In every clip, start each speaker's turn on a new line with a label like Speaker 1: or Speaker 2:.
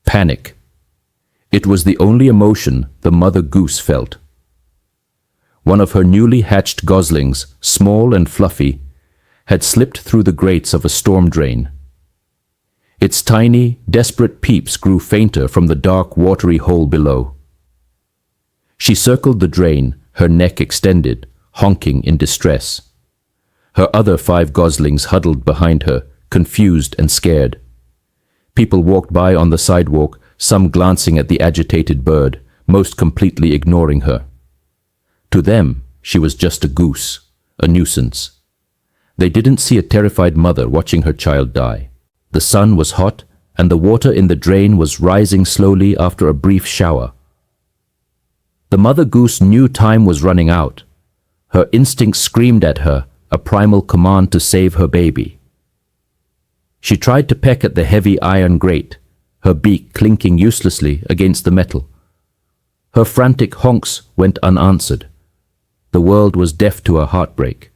Speaker 1: Panic. It was the only emotion the mother goose felt. One of her newly hatched goslings, small and fluffy, had slipped through the grates of a storm drain. Its tiny, desperate peeps grew fainter from the dark, watery hole below. She circled the drain, her neck extended, honking in distress. Her other 5 goslings huddled behind her, confused and scared. People walked by on the sidewalk, some glancing at the agitated bird, most completely ignoring her. To them, she was just a goose, a nuisance. They didn't see a terrified mother watching her child die. The sun was hot, and the water in the drain was rising slowly after a brief shower. The mother goose knew time was running out. Her instincts screamed at her, a primal command to save her baby. She tried to peck at the heavy iron grate, her beak clinking uselessly against the metal. Her frantic honks went unanswered. The world was deaf to her heartbreak.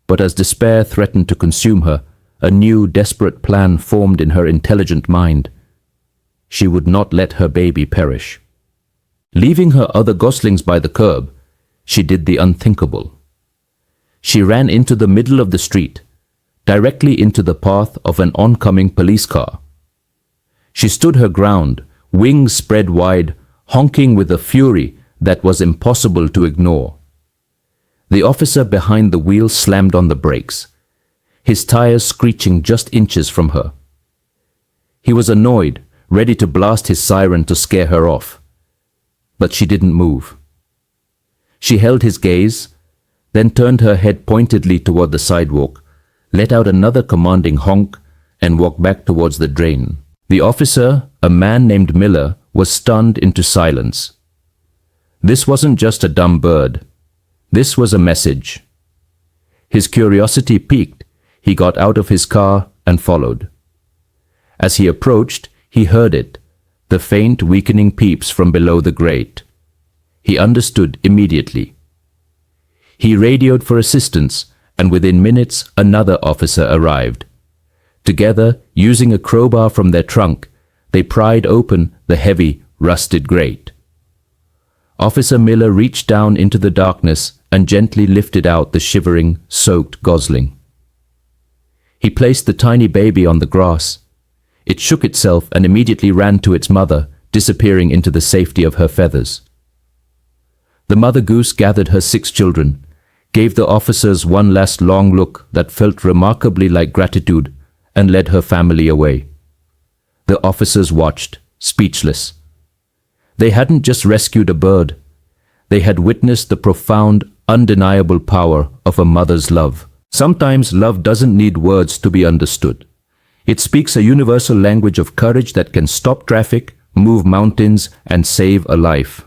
Speaker 1: But as despair threatened to consume her, a new, desperate plan formed in her intelligent mind. She would not let her baby perish. Leaving her other goslings by the curb, she did the unthinkable. She ran into the middle of the street, directly into the path of an oncoming police car. She stood her ground, wings spread wide, honking with a fury that was impossible to ignore. The officer behind the wheel slammed on the brakes, his tires screeching just inches from her. He was annoyed, ready to blast his siren to scare her off. But she didn't move. She held his gaze, then turned her head pointedly toward the sidewalk, let out another commanding honk, and walked back towards the drain. The officer, a man named Miller, was stunned into silence. This wasn't just a dumb bird. This was a message. His curiosity piqued. He got out of his car and followed. As he approached, he heard it, the faint, weakening peeps from below the grate. He understood immediately. He radioed for assistance, and within minutes another officer arrived. Together, using a crowbar from their trunk, they pried open the heavy, rusted grate. Officer Miller reached down into the darkness and gently lifted out the shivering, soaked gosling. He placed the tiny baby on the grass. It shook itself and immediately ran to its mother, disappearing into the safety of her feathers. The mother goose gathered her 6 children, gave the officers one last long look that felt remarkably like gratitude, and led her family away. The officers watched, speechless. They hadn't just rescued a bird. They had witnessed the profound, undeniable power of a mother's love. Sometimes love doesn't need words to be understood. It speaks a universal language of courage that can stop traffic, move mountains, and save a life.